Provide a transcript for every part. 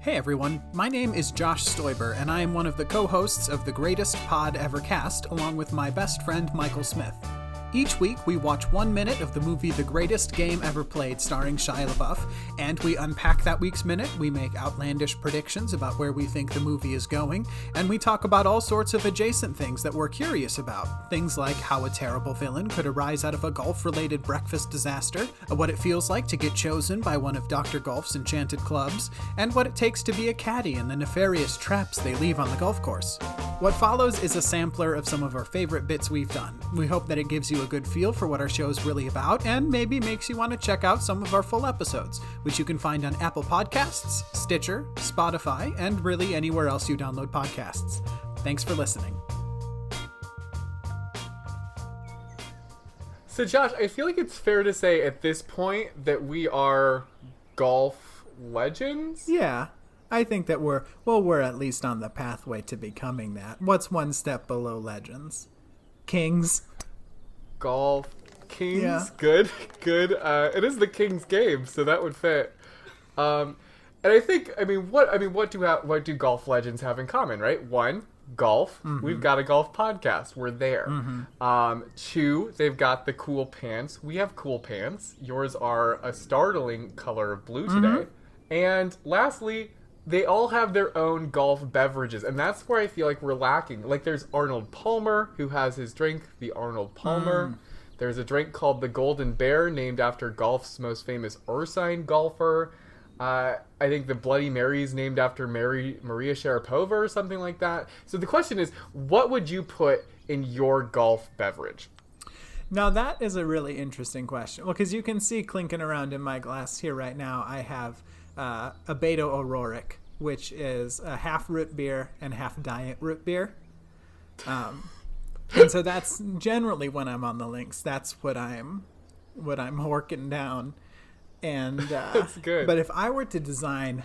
Hey everyone, my name is Josh Stoiber, and I am one of the co-hosts of The Greatest Pod Ever Cast, along with my best friend Michael Smith. Each week, we watch 1 minute of the movie The Greatest Game Ever Played starring Shia LaBeouf, and we unpack that week's minute, we make outlandish predictions about where we think the movie is going, and we talk about all sorts of adjacent things that we're curious about. Things like how a terrible villain could arise out of a golf-related breakfast disaster, what it feels like to get chosen by one of Dr. Golf's enchanted clubs, and what it takes to be a caddy and the nefarious traps they leave on the golf course. What follows is a sampler of some of our favorite bits we've done. We hope that it gives you a good feel for what our show is really about, and maybe makes you want to check out some of our full episodes, which you can find on Apple Podcasts, Stitcher, Spotify, and really anywhere else you download podcasts. Thanks for listening. So Josh, I feel like it's fair to say at this point that we are golf legends? Yeah. I think that we're at least on the pathway to becoming that. What's one step below legends? Kings. Golf kings. Yeah. Good. It is the King's game, so that would fit. And I think, what do golf legends have in common, right? One, golf. Mm-hmm. We've got a golf podcast. We're there. Mm-hmm. Two, they've got the cool pants. We have cool pants. Yours are a startling color of blue today. Mm-hmm. And lastly, they all have their own golf beverages, and that's where I feel like we're lacking. Like, there's Arnold Palmer, who has his drink, the Arnold Palmer. There's a drink called the Golden Bear, named after golf's most famous Ursine golfer. I think the Bloody Mary is named after Maria Sharapova or something like that. So the question is, what would you put in your golf beverage? Now, that is a really interesting question. Well, because you can see clinking around in my glass here right now, I have a Beto O'Rourke, which is a half root beer and half diet root beer. And so that's generally when I'm on the links. That's what I'm horking down. And that's good. But if I were to design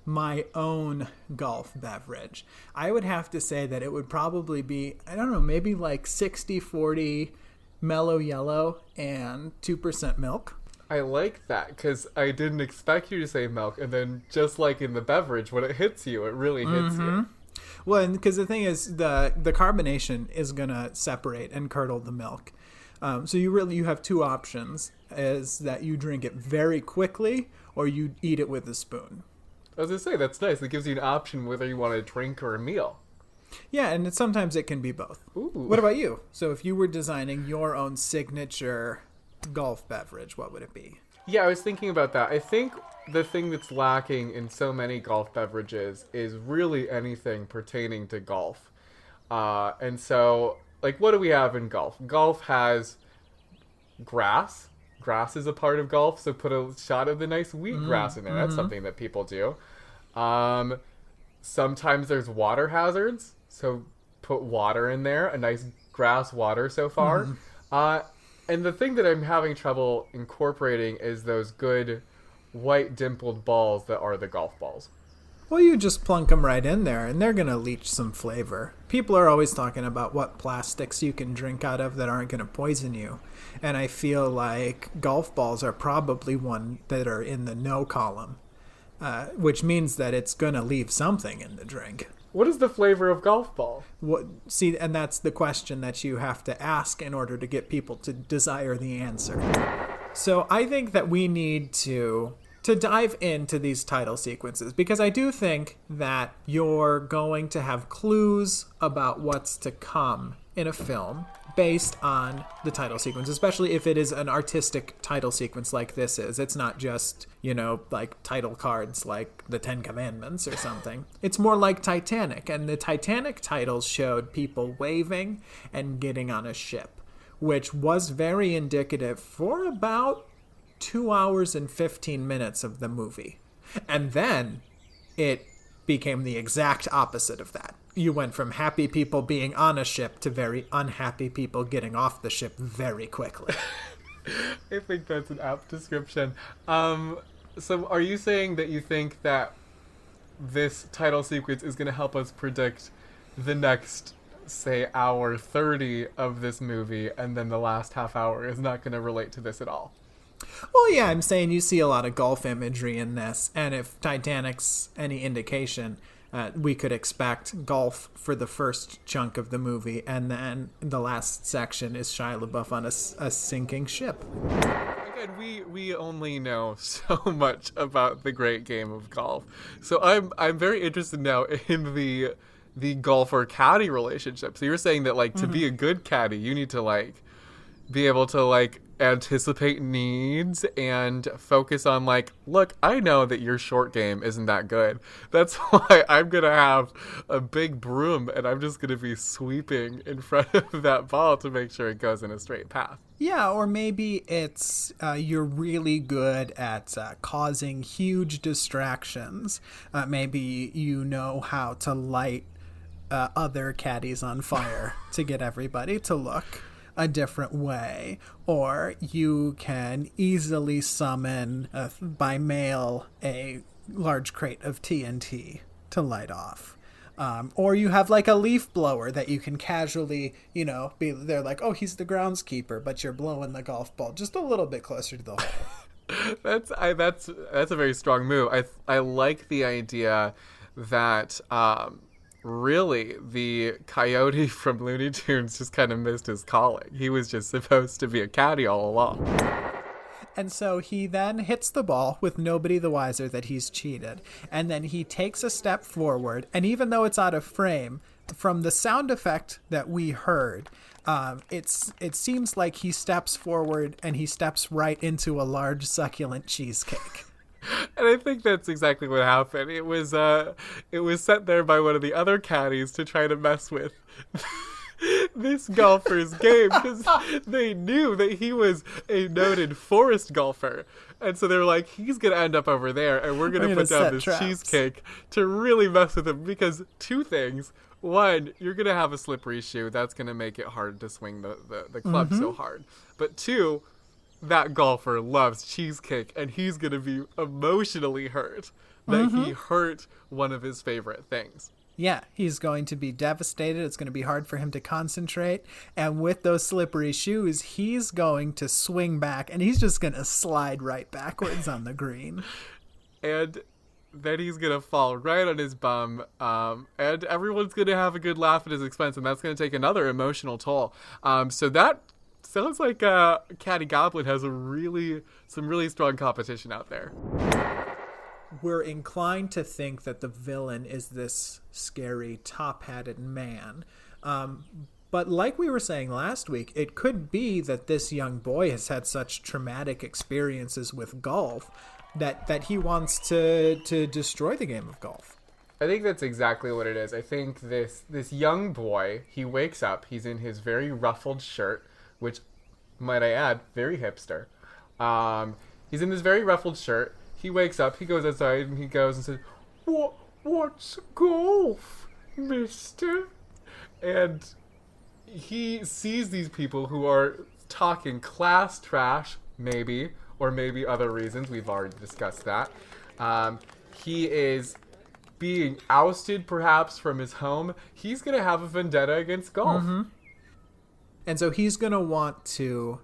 my own golf beverage, I would have to say that it would probably be, I don't know, maybe like 60-40 mellow yellow and 2% milk. I like that, because I didn't expect you to say milk, and then just like in the beverage, when it hits you, it really hits you. Well, because the thing is, the carbonation is going to separate and curdle the milk. So you have two options, is that you drink it very quickly or you eat it with a spoon. I was going to say, that's nice. It gives you an option whether you want a drink or a meal. Yeah, and sometimes it can be both. Ooh. What about you? So if you were designing your own signature golf beverage, what would it be? Yeah, I was thinking about that. I think the thing that's lacking in so many golf beverages is really anything pertaining to golf. And so, like, what do we have in golf? Golf has grass. Grass is a part of golf, so put a shot of the nice wheatgrass in there. That's something that people do. Sometimes there's water hazards, so put water in there, a nice grass water so far. And the thing that I'm having trouble incorporating is those good white dimpled balls that are the golf balls. Well, you just plunk them right in there, and they're going to leach some flavor. People are always talking about what plastics you can drink out of that aren't going to poison you. And I feel like golf balls are probably one that are in the no column, which means that it's going to leave something in the drink. What is the flavor of golf ball? See, and that's the question that you have to ask in order to get people to desire the answer. So I think that we need to dive into these title sequences, because I do think that you're going to have clues about what's to come in a film based on the title sequence, especially if it is an artistic title sequence like this is. It's not just, like title cards like the Ten Commandments or something. It's more like Titanic, and the Titanic titles showed people waving and getting on a ship, which was very indicative for about 2 hours and 15 minutes of the movie. And then it became the exact opposite of that. You went from happy people being on a ship to very unhappy people getting off the ship very quickly. I think that's an apt description. So are you saying that you think that this title sequence is going to help us predict the next, say, hour 30 of this movie, and then the last half hour is not going to relate to this at all? Well, yeah, I'm saying you see a lot of golf imagery in this, and if Titanic's any indication, we could expect golf for the first chunk of the movie, and then the last section is Shia LaBeouf on a sinking ship. Again, we only know so much about the great game of golf, so I'm very interested now in the golfer caddy relationship. So you're saying that like to be a good caddy, you need to like be able to like anticipate needs and focus on like, look, I know that your short game isn't that good. That's why I'm going to have a big broom and I'm just going to be sweeping in front of that ball to make sure it goes in a straight path. Yeah, or maybe it's you're really good at causing huge distractions. Maybe you know how to light other caddies on fire to get everybody to look a different way, or you can easily summon by mail a large crate of TNT to light off. Or you have like a leaf blower that you can casually, be there like, oh, he's the groundskeeper, but you're blowing the golf ball just a little bit closer to the hole. That's a very strong move. I like the idea that really the coyote from Looney Tunes just kind of missed his calling. He was just supposed to be a caddy all along. And so he then hits the ball with nobody the wiser that he's cheated. And then he takes a step forward. And even though it's out of frame, from the sound effect that we heard, it seems like he steps forward and he steps right into a large succulent cheesecake. And I think that's exactly what happened. It was set there by one of the other caddies to try to mess with this golfer's game because they knew that he was a noted forest golfer. And so they're like, he's going to end up over there and we're going to put down this cheesecake to really mess with him because two things. One, you're going to have a slippery shoe. That's going to make it hard to swing the club so hard. But two, that golfer loves cheesecake and he's going to be emotionally hurt that he hurt one of his favorite things. Yeah, he's going to be devastated. It's going to be hard for him to concentrate. And with those slippery shoes, he's going to swing back and he's just going to slide right backwards on the green. And then he's going to fall right on his bum. And everyone's going to have a good laugh at his expense. And that's going to take another emotional toll. So that sounds like Caddy Goblin has some really strong competition out there. We're inclined to think that the villain is this scary top-hatted man. But like we were saying last week, it could be that this young boy has had such traumatic experiences with golf that he wants to destroy the game of golf. I think that's exactly what it is. I think this young boy, he wakes up, he's in his very ruffled shirt, which, might I add, very hipster. He's in this very ruffled shirt. He wakes up, he goes outside, and he goes and says, What's golf, mister? And he sees these people who are talking class trash, maybe, or maybe other reasons. We've already discussed that. He is being ousted, perhaps, from his home. He's going to have a vendetta against golf. Mm-hmm. And so he's going to want to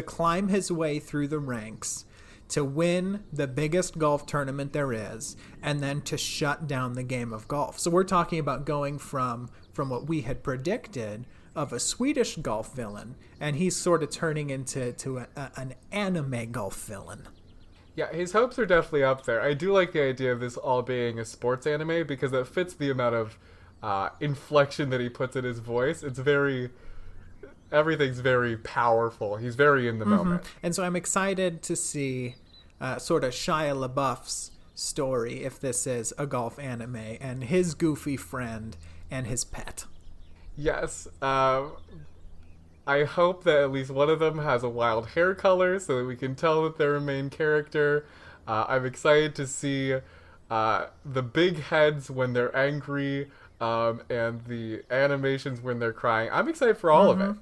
climb his way through the ranks, to win the biggest golf tournament there is, and then to shut down the game of golf. So we're talking about going from what we had predicted of a Swedish golf villain, and he's sort of turning into an anime golf villain. Yeah, his hopes are definitely up there. I do like the idea of this all being a sports anime because it fits the amount of inflection that he puts in his voice. Everything's very powerful. He's very in the moment. And so I'm excited to see sort of Shia LaBeouf's story if this is a golf anime and his goofy friend and his pet. Yes. I hope that at least one of them has a wild hair color so that we can tell that they're a main character. I'm excited to see the big heads when they're angry and the animations when they're crying. I'm excited for all of it.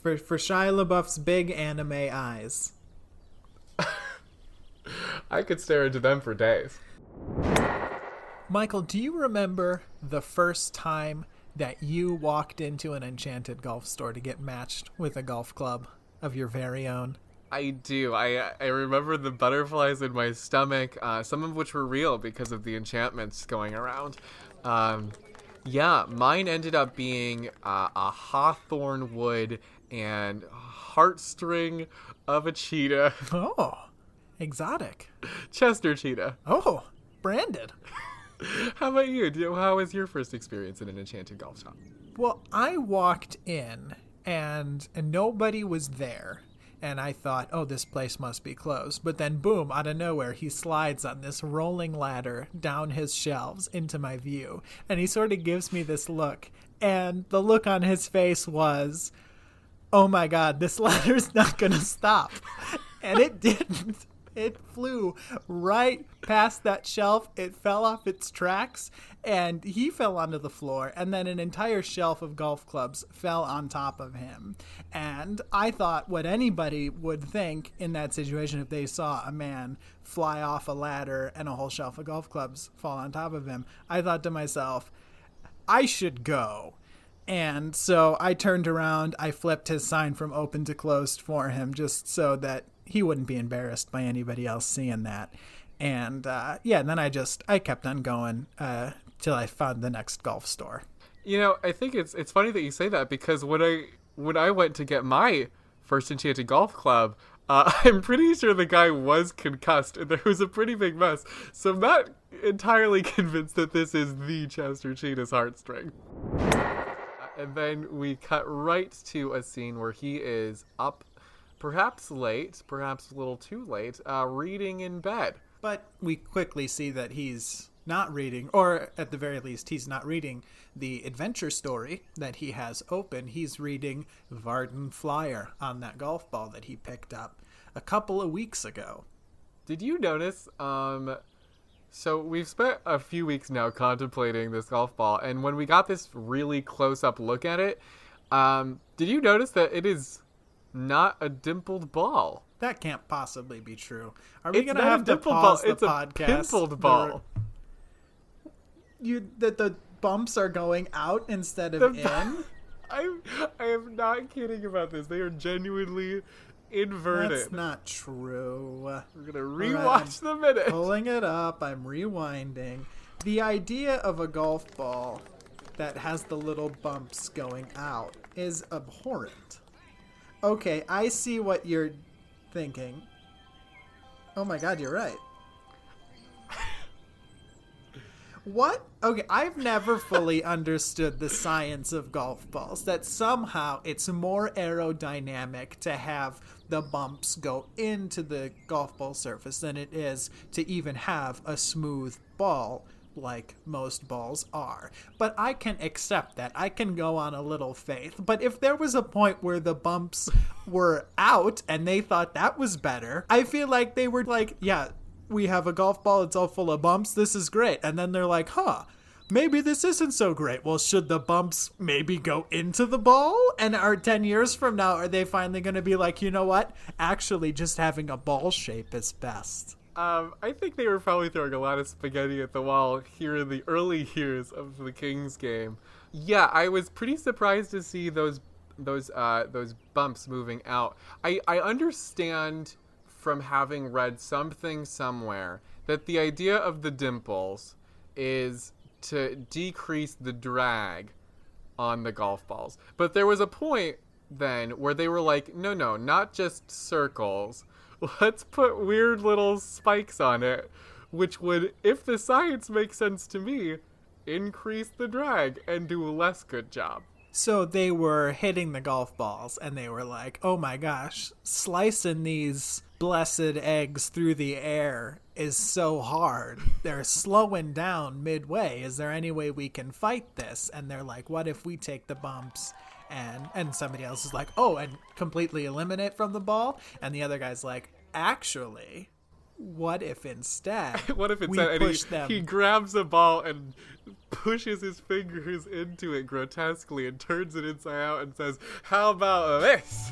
For Shia LaBeouf's big anime eyes. I could stare into them for days. Michael, do you remember the first time that you walked into an Enchanted golf store to get matched with a golf club of your very own? I do. I remember the butterflies in my stomach, some of which were real because of the enchantments going around. Yeah, mine ended up being a hawthorn wood and heartstring of a cheetah. Oh, exotic. Chester cheetah. Oh, branded. How about you? How was your first experience in an enchanted golf shop? Well, I walked in and nobody was there. And I thought, oh, this place must be closed. But then, boom, out of nowhere, he slides on this rolling ladder down his shelves into my view. And he sort of gives me this look. And the look on his face was, oh my God, this ladder's not going to stop. And it didn't. It flew right past that shelf. It fell off its tracks, and he fell onto the floor, and then an entire shelf of golf clubs fell on top of him. And I thought what anybody would think in that situation if they saw a man fly off a ladder and a whole shelf of golf clubs fall on top of him, I thought to myself, I should go. And so I turned around, I flipped his sign from open to closed for him just so that he wouldn't be embarrassed by anybody else seeing that. And then I kept on going till I found the next golf store. You know, I think it's funny that you say that, because when I went to get my first enchanted golf club, I'm pretty sure the guy was concussed and there was a pretty big mess. So I'm not entirely convinced that this is the Chester Cheetah's heartstring. And then we cut right to a scene where he is up, perhaps late, perhaps a little too late, reading in bed. But we quickly see that he's not reading, or at the very least, he's not reading the adventure story that he has open. He's reading Varden Flyer on that golf ball that he picked up a couple of weeks ago. Did you notice, so we've spent a few weeks now contemplating this golf ball, and when we got this really close-up look at it, did you notice that it is not a dimpled ball? That can't possibly be true. Are we going to have to pause the podcast? It's a pimpled ball. That the bumps are going out instead of in? I am not kidding about this. They are genuinely inverted. That's not true. We're going to rewatch the minute. Pulling it up. I'm rewinding. The idea of a golf ball that has the little bumps going out is abhorrent. Okay, I see what you're thinking. Oh my God, you're right. What? Okay, I've never fully understood the science of golf balls, that somehow it's more aerodynamic to have the bumps go into the golf ball surface than it is to even have a smooth ball like most balls are. But I can accept that. I can go on a little faith. But if there was a point where the bumps were out and they thought that was better, I feel like they were like, yeah, we have a golf ball, it's all full of bumps, this is great. And then they're like, maybe this isn't so great. Well, should the bumps maybe go into the ball? And are 10 years from now, are they finally going to be like, you know what? Actually, just having a ball shape is best. I think they were probably throwing a lot of spaghetti at the wall here in the early years of the Kings game. Yeah, I was pretty surprised to see those bumps moving out. I understand from having read something somewhere that the idea of the dimples is to decrease the drag on the golf balls. But there was a point then where they were like, no, not just circles. Let's put weird little spikes on it, which would, if the science makes sense to me, increase the drag and do a less good job. So they were hitting the golf balls and they were like, oh my gosh, slicing these blessed eggs through the air is so hard. They're slowing down midway. Is there any way we can fight this? And they're like, what if we take the bumps and somebody else is like, oh, and completely eliminate from the ball? And the other guy's like, actually, what if instead we push them? He grabs a ball and pushes his fingers into it grotesquely and turns it inside out and says, how about this?